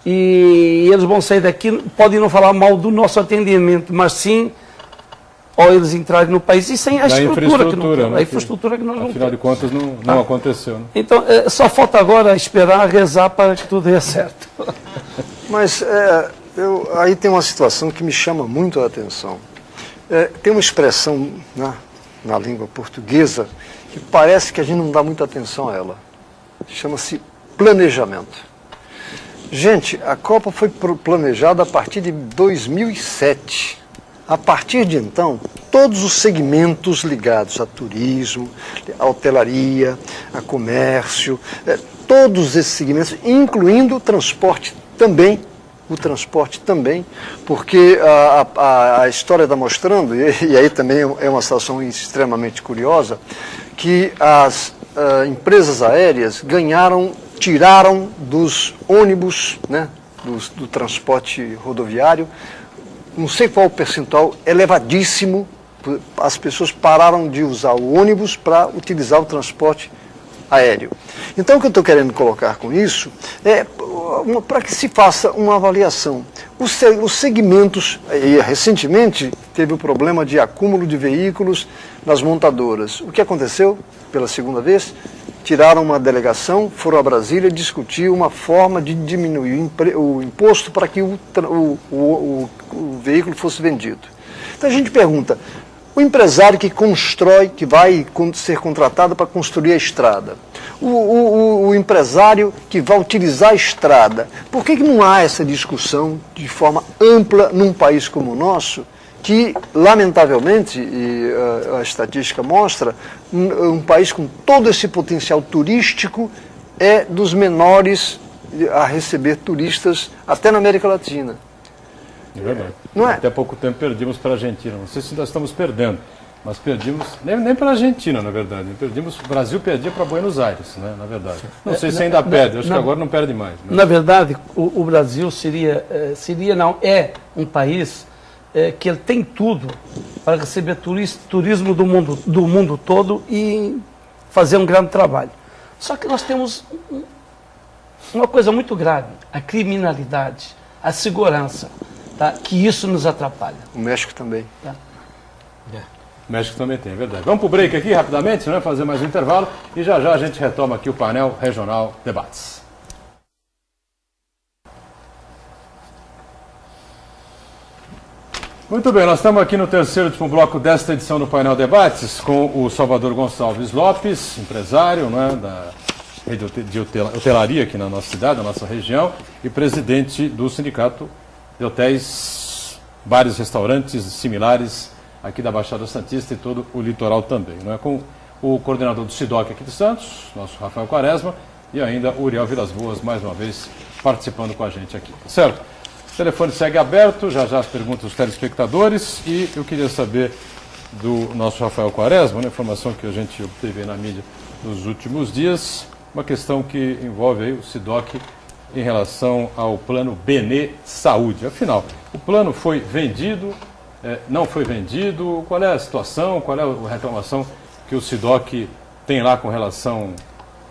E eles vão sair daqui, podem não falar mal do nosso atendimento, mas sim ao eles entrarem no país e sem a infraestrutura que nós não temos. Afinal de contas, não aconteceu. Né? Então, só falta agora esperar, rezar para que tudo dê certo. Mas aí tem uma situação que me chama muito a atenção. Tem uma expressão na língua portuguesa que parece que a gente não dá muita atenção a ela. Chama-se planejamento. Gente, a Copa foi planejada a partir de 2007. A partir de então, todos os segmentos ligados a turismo, a hotelaria, a comércio, todos esses segmentos, incluindo o transporte também, porque a história está mostrando, e aí também é uma situação extremamente curiosa, que as empresas aéreas tiraram dos ônibus, né, do transporte rodoviário, não sei qual o percentual, elevadíssimo, as pessoas pararam de usar o ônibus para utilizar o transporte aéreo. Então, o que eu estou querendo colocar com isso é para que se faça uma avaliação. Os segmentos, e recentemente teve o problema de acúmulo de veículos nas montadoras. O que aconteceu pela segunda vez? Tiraram uma delegação, foram a Brasília discutir uma forma de diminuir o imposto para que o veículo fosse vendido. Então a gente pergunta, o empresário que constrói, que vai ser contratado para construir a estrada, o empresário que vai utilizar a estrada, por que não há essa discussão de forma ampla num país como o nosso, que, lamentavelmente, e a estatística mostra, um país com todo esse potencial turístico é dos menores a receber turistas, até na América Latina. É verdade. Não é? Até pouco tempo perdimos para a Argentina. Não sei se nós estamos perdendo, mas perdimos, nem para a Argentina, na verdade. O Brasil perdia para Buenos Aires, né, na verdade. Não sei se ainda perde, acho que agora não perde mais. Né? Na verdade, o Brasil é um país que ele tem tudo para receber turismo do mundo todo e fazer um grande trabalho. Só que nós temos uma coisa muito grave, a criminalidade, a segurança, tá? Que isso nos atrapalha. O México também. Tá? O México também tem, é verdade. Vamos para o break aqui rapidamente, né, fazer mais um intervalo e já a gente retoma aqui o painel Regional Debates. Muito bem, nós estamos aqui no terceiro e último bloco desta edição do Painel Debates com o Salvador Gonçalves Lopes, empresário, né, da rede de hotelaria aqui na nossa cidade, na nossa região, e presidente do Sindicato de Hotéis, Bares e Restaurantes similares aqui da Baixada Santista e todo o litoral também. Né, com o coordenador do SIDOC aqui de Santos, nosso Rafael Quaresma, e ainda o Uriel Vilas Boas, mais uma vez, participando com a gente aqui. Certo? O telefone segue aberto, já as perguntas dos telespectadores, e eu queria saber do nosso Rafael Quaresma, uma informação que a gente obteve na mídia nos últimos dias, uma questão que envolve aí o SIDOC em relação ao plano Benê Saúde. Afinal, o plano foi vendido, não foi vendido, qual é a situação, qual é a reclamação que o SIDOC tem lá com relação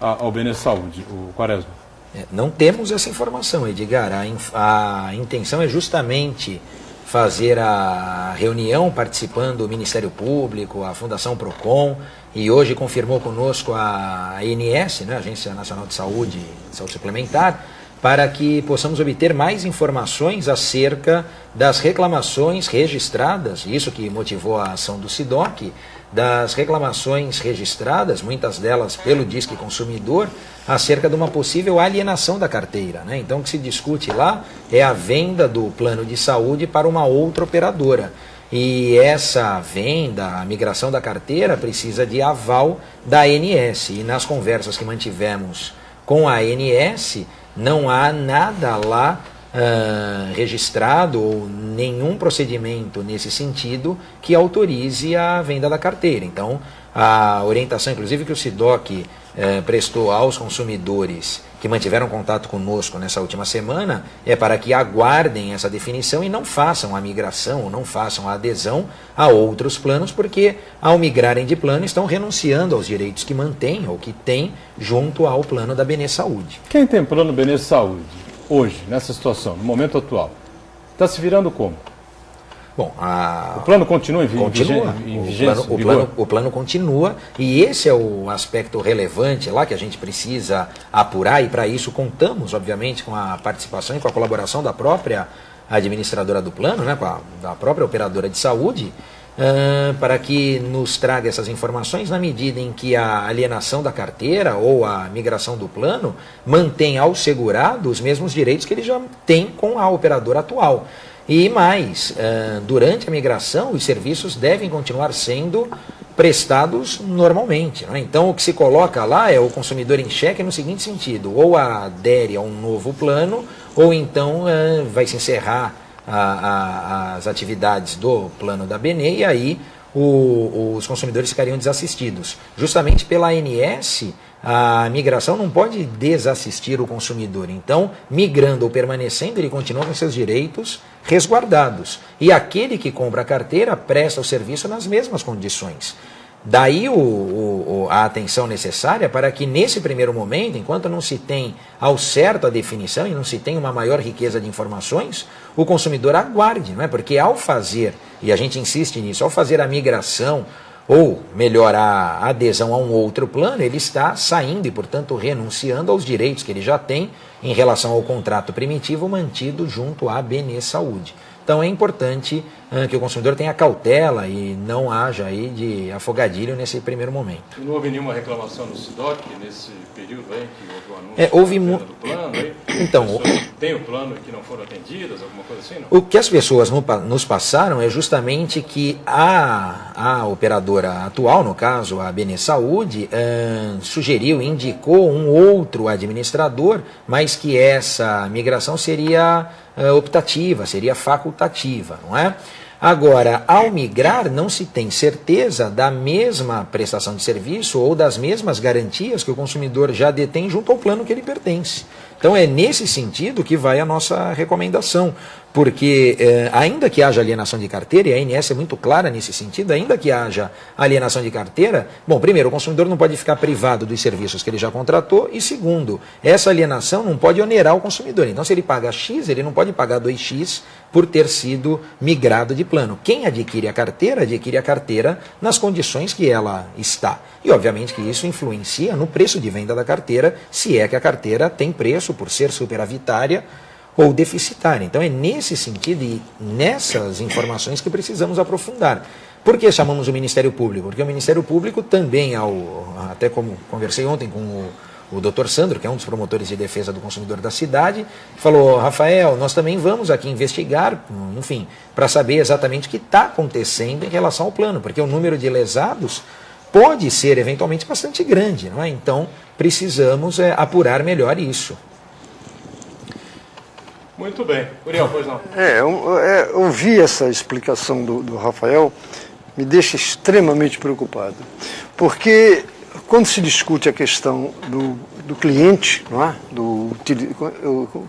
ao Benê Saúde, o Quaresma? Não temos essa informação, Edgar. A intenção é justamente fazer a reunião participando o Ministério Público, a Fundação Procon, e hoje confirmou conosco a ANS, né, Agência Nacional de Saúde Suplementar, para que possamos obter mais informações acerca das reclamações registradas, isso que motivou a ação do SIDOC, das reclamações registradas, muitas delas pelo Disque Consumidor, acerca de uma possível alienação da carteira. Né? Então, o que se discute lá é a venda do plano de saúde para uma outra operadora. E essa venda, a migração da carteira, precisa de aval da ANS. E nas conversas que mantivemos com a ANS, não há nada lá registrado ou nenhum procedimento nesse sentido que autorize a venda da carteira. Então, a orientação, inclusive, que o SIDOC prestou aos consumidores que mantiveram contato conosco nessa última semana é para que aguardem essa definição e não façam a migração ou não façam a adesão a outros planos, porque ao migrarem de plano estão renunciando aos direitos que mantêm ou que têm junto ao plano da Benê Saúde. Quem tem plano Benê Saúde hoje, nessa situação, no momento atual, está se virando como? Bom, o plano continua em vigência? O plano continua, e esse é o aspecto relevante lá que a gente precisa apurar, e para isso contamos, obviamente, com a participação e com a colaboração da própria administradora do plano, né, da própria operadora de saúde, para que nos traga essas informações na medida em que a alienação da carteira ou a migração do plano mantém ao segurado os mesmos direitos que ele já tem com a operadora atual. E mais, durante a migração, os serviços devem continuar sendo prestados normalmente, né? Então, o que se coloca lá é o consumidor em xeque no seguinte sentido: ou adere a um novo plano, ou então vai se encerrar as atividades do plano da BNE, e aí os consumidores ficariam desassistidos. Justamente pela ANS, a migração não pode desassistir o consumidor. Então, migrando ou permanecendo, ele continua com seus direitos resguardados. E aquele que compra a carteira presta o serviço nas mesmas condições. Daí a atenção necessária para que nesse primeiro momento, enquanto não se tem ao certo a definição e não se tem uma maior riqueza de informações, o consumidor aguarde, não é? Porque ao fazer, e a gente insiste nisso, ao fazer a migração, ou melhor, a adesão a um outro plano, ele está saindo e, portanto, renunciando aos direitos que ele já tem em relação ao contrato primitivo mantido junto à BNE Saúde. Então é importante que o consumidor tenha cautela e não haja aí de afogadilho nesse primeiro momento. E não houve nenhuma reclamação no SIDOC nesse período aí que houve o anúncio do plano aí? Então, tem o plano que não foram atendidas, alguma coisa assim? Não? O que as pessoas nos passaram é justamente que a operadora atual, no caso a BNE Saúde, sugeriu, indicou um outro administrador, mas que essa migração seria optativa, seria facultativa, não é? Agora, ao migrar, não se tem certeza da mesma prestação de serviço ou das mesmas garantias que o consumidor já detém junto ao plano que ele pertence. Então, é nesse sentido que vai a nossa recomendação, porque ainda que haja alienação de carteira, e a ANS é muito clara nesse sentido, ainda que haja alienação de carteira, bom, primeiro, o consumidor não pode ficar privado dos serviços que ele já contratou, e segundo, essa alienação não pode onerar o consumidor. Então, se ele paga X, ele não pode pagar 2X por ter sido migrado de plano. Quem adquire a carteira nas condições que ela está. E, obviamente, que isso influencia no preço de venda da carteira, se é que a carteira tem preço por ser superavitária ou deficitária. Então, é nesse sentido e nessas informações que precisamos aprofundar. Por que chamamos o Ministério Público? Porque o Ministério Público também, até como conversei ontem com o Dr. Sandro, que é um dos promotores de defesa do consumidor da cidade, falou: Rafael, nós também vamos aqui investigar, enfim, para saber exatamente o que está acontecendo em relação ao plano, porque o número de lesados pode ser eventualmente bastante grande, não é? Então, precisamos apurar melhor isso. Muito bem. Uriel, pois não? Ouvir essa explicação do Rafael me deixa extremamente preocupado, porque quando se discute a questão do cliente, não é?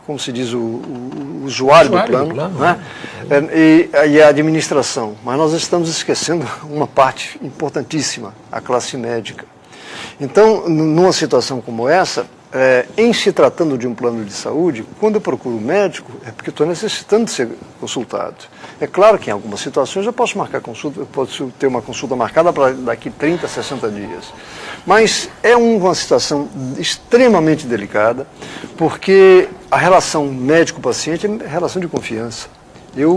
Como se diz, o usuário do plano, não é? E a administração. Mas nós estamos esquecendo uma parte importantíssima, a classe médica. Então, numa situação como essa, em se tratando de um plano de saúde, quando eu procuro um médico, é porque estou necessitando de ser consultado. É claro que em algumas situações eu posso marcar consulta, eu posso ter uma consulta marcada para daqui 30, 60 dias. Mas é uma situação extremamente delicada, porque a relação médico-paciente é relação de confiança.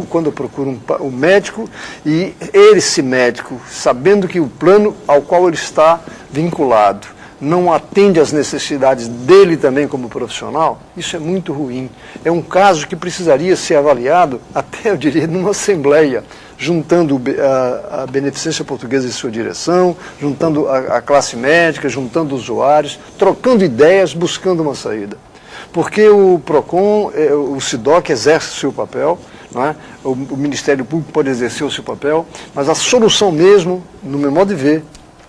Quando eu procuro um médico, e esse médico, sabendo que o plano ao qual ele está vinculado não atende às necessidades dele também como profissional, isso é muito ruim. É um caso que precisaria ser avaliado, até eu diria, numa assembleia, juntando a Beneficência Portuguesa e sua direção, juntando a classe médica, juntando usuários, trocando ideias, buscando uma saída. Porque o PROCON, o SIDOC exerce o seu papel, não é? O Ministério Público pode exercer o seu papel, mas a solução mesmo, no meu modo de ver,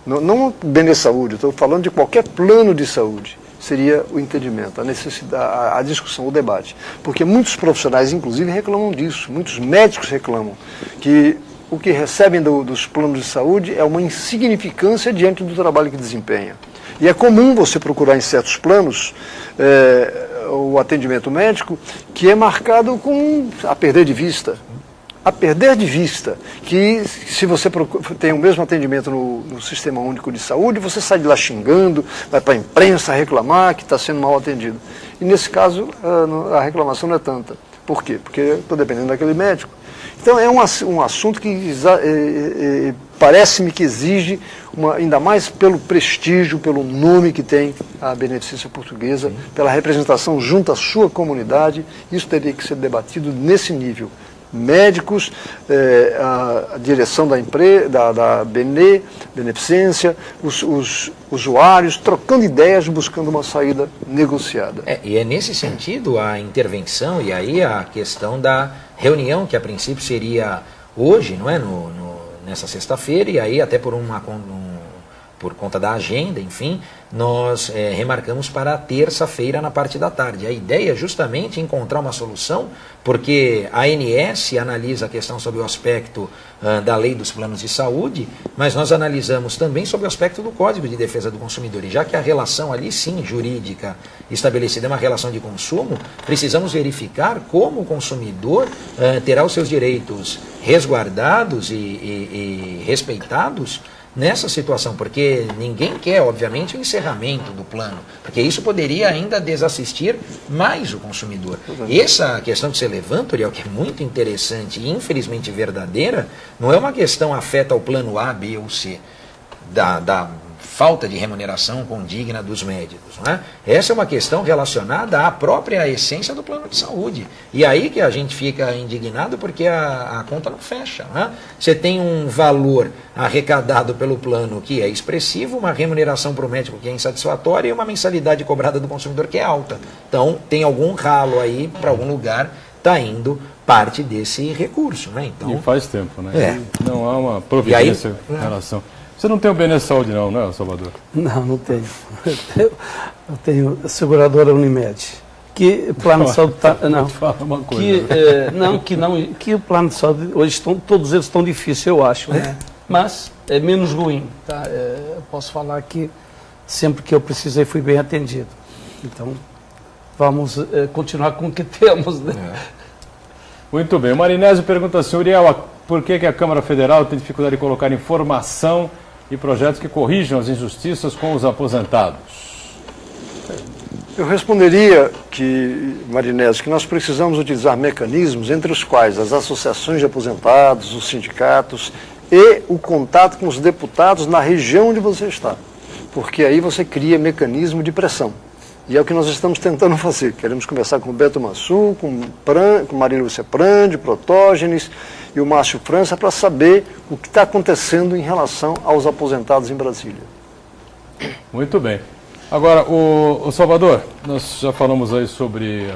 não o BNE Saúde, estou falando de qualquer plano de saúde, seria o entendimento, a necessidade, a discussão, o debate. Porque muitos profissionais, inclusive, reclamam disso, muitos médicos reclamam que o que recebem dos planos de saúde é uma insignificância diante do trabalho que desempenha. E é comum você procurar em certos planos o atendimento médico que é marcado a perder de vista. A perder de vista que se você tem o mesmo atendimento no Sistema Único de Saúde, você sai de lá xingando, vai para a imprensa reclamar que está sendo mal atendido. E nesse caso a reclamação não é tanta, Por quê? Porque eu estou dependendo daquele médico. Então é um assunto que parece-me que exige, ainda mais pelo prestígio, pelo nome que tem a Beneficência Portuguesa, sim, pela representação junto à sua comunidade, isso teria que ser debatido nesse nível. Médicos, a direção da Beneficência, os usuários, trocando ideias, buscando uma saída negociada. E é nesse sentido a intervenção e aí a questão da reunião, que a princípio seria hoje, não é? Nessa sexta-feira, e aí até por conta da agenda, enfim, nós remarcamos para terça-feira na parte da tarde. A ideia é justamente encontrar uma solução, porque a ANS analisa a questão sobre o aspecto da lei dos planos de saúde, mas nós analisamos também sobre o aspecto do Código de Defesa do Consumidor. E já que a relação ali, sim, jurídica estabelecida é uma relação de consumo, precisamos verificar como o consumidor terá os seus direitos resguardados e respeitados nessa situação, porque ninguém quer, obviamente, o encerramento do plano, porque isso poderia ainda desassistir mais o consumidor. Essa questão que você levanta, Uriel, que é muito interessante e infelizmente verdadeira, não é uma questão afeta o plano A, B ou C, da falta de remuneração condigna dos médicos, não é? Essa é uma questão relacionada à própria essência do plano de saúde. E aí que a gente fica indignado porque a conta não fecha, não é? Você tem um valor arrecadado pelo plano que é expressivo, uma remuneração para o médico que é insatisfatória e uma mensalidade cobrada do consumidor que é alta. Então tem algum ralo aí, para algum lugar, está indo parte desse recurso, né? Então, e faz tempo, né? Não há uma providência em relação. Você não tem o Bene Saúde não, né, Salvador? Não tenho. Eu tenho a seguradora Unimed. Que plano de saúde está... Não, fala uma coisa. Que o plano de saúde, hoje todos eles estão difíceis, eu acho. Né? Mas é menos ruim. Tá? Eu posso falar que sempre que eu precisei fui bem atendido. Então, vamos continuar com o que temos. Né? Muito bem. O Marinésio pergunta assim, Uriel, por que a Câmara Federal tem dificuldade de colocar informação e projetos que corrijam as injustiças com os aposentados? Eu responderia Marinésio, que nós precisamos utilizar mecanismos entre os quais as associações de aposentados, os sindicatos e o contato com os deputados na região onde você está. Porque aí você cria mecanismo de pressão. E é o que nós estamos tentando fazer. Queremos conversar com o Beto Massu, com Maria Lúcia Prandi, Protógenes e o Márcio França para saber o que está acontecendo em relação aos aposentados em Brasília. Muito bem. Agora, o Salvador, nós já falamos aí sobre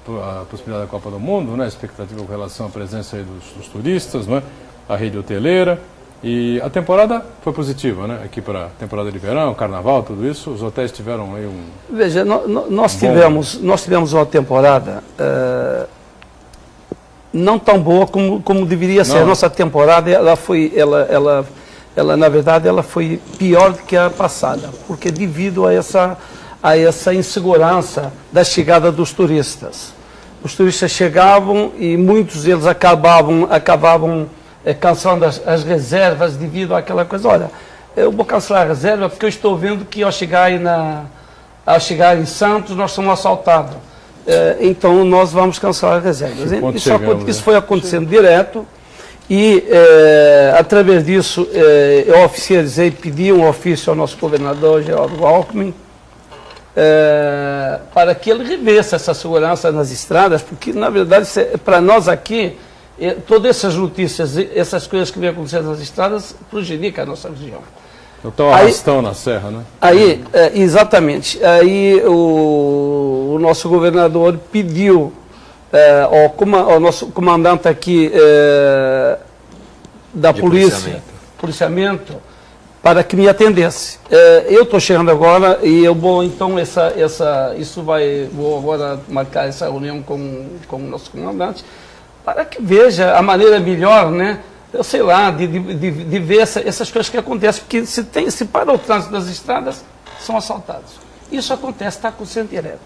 a possibilidade da Copa do Mundo, né? A expectativa com relação à presença aí dos turistas, né? A rede hoteleira. E a temporada foi positiva, né? Aqui para a temporada de verão, carnaval, tudo isso, os hotéis tiveram aí um... Veja, nós tivemos uma temporada não tão boa como deveria ser. A nossa temporada, ela na verdade, ela foi pior do que a passada, porque devido a essa insegurança da chegada dos turistas. Os turistas chegavam e muitos deles acabavam cancelando as reservas devido àquela coisa. Olha, eu vou cancelar a reserva porque eu estou vendo que ao chegar em Santos nós somos assaltados. Então nós vamos cancelar as reservas. Isso foi acontecendo direto e através disso eu oficializei, pedi um ofício ao nosso governador Geraldo Alckmin para que ele revesse essa segurança nas estradas, porque na verdade para nós aqui todas essas notícias, essas coisas que vêm acontecendo nas estradas prejudicam a nossa região. Então arrastão na serra, né? Aí, exatamente. Aí o nosso governador pediu ao nosso comandante aqui da polícia, policiamento, para que me atendesse. Eu estou chegando agora e eu vou então vou agora marcar essa reunião com o nosso comandante para que veja a maneira melhor, né? Eu sei lá, de ver essas coisas que acontecem, porque se para o trânsito das estradas, são assaltados. Isso acontece, está acontecendo direto.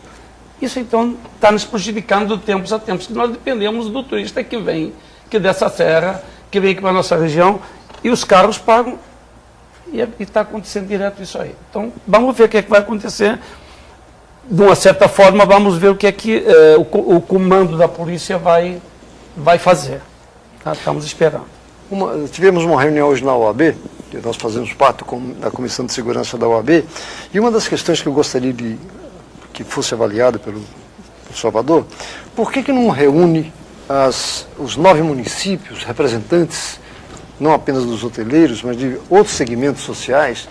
Isso então está nos prejudicando de tempos a tempos, que nós dependemos do turista que vem, dessa serra, que vem aqui para a nossa região, e os carros pagam, e está acontecendo direto isso aí. Então, vamos ver o que vai acontecer. de uma certa forma, vamos ver o que é que o comando da polícia vai fazer. Tá? Estamos esperando. Tivemos uma reunião hoje na OAB, que nós fazemos parte da Comissão de Segurança da OAB, e uma das questões que eu gostaria que fosse avaliada pelo Salvador, por que não reúne os 9 municípios, representantes, não apenas dos hoteleiros, mas de outros segmentos sociais,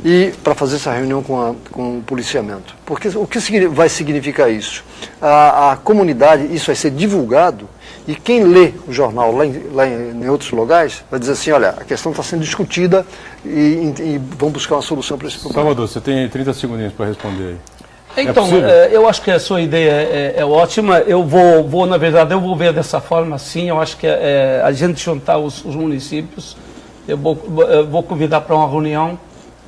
e para fazer essa reunião com o policiamento? Porque o que vai significar isso? A comunidade, isso vai ser divulgado, e quem lê o jornal lá em outros lugares vai dizer assim, olha, a questão está sendo discutida e vão buscar uma solução para esse problema. Salvador, você tem 30 segundinhos para responder aí. Então, eu acho que a sua ideia é ótima. Na verdade, eu vou ver dessa forma, sim. Eu acho que a gente juntar os municípios, eu vou convidar para uma reunião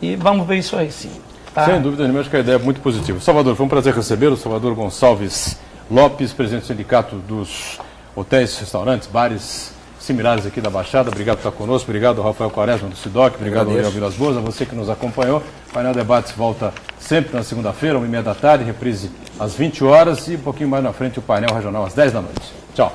e vamos ver isso aí, sim. Tá? Sem dúvida nenhuma, acho que a ideia é muito positiva. Salvador, foi um prazer recebê-lo. O Salvador Gonçalves Lopes, presidente do Sindicato dos Hotéis, Restaurantes, Bares Similares aqui da Baixada. Obrigado por estar conosco. Obrigado ao Rafael Quaresma do SIDOC. Obrigado ao Leão Vilas Boas, a você que nos acompanhou. O Painel Debates volta sempre na segunda-feira, 1h30 da tarde, reprise às 20 horas e um pouquinho mais na frente o painel regional às 10 da noite. Tchau.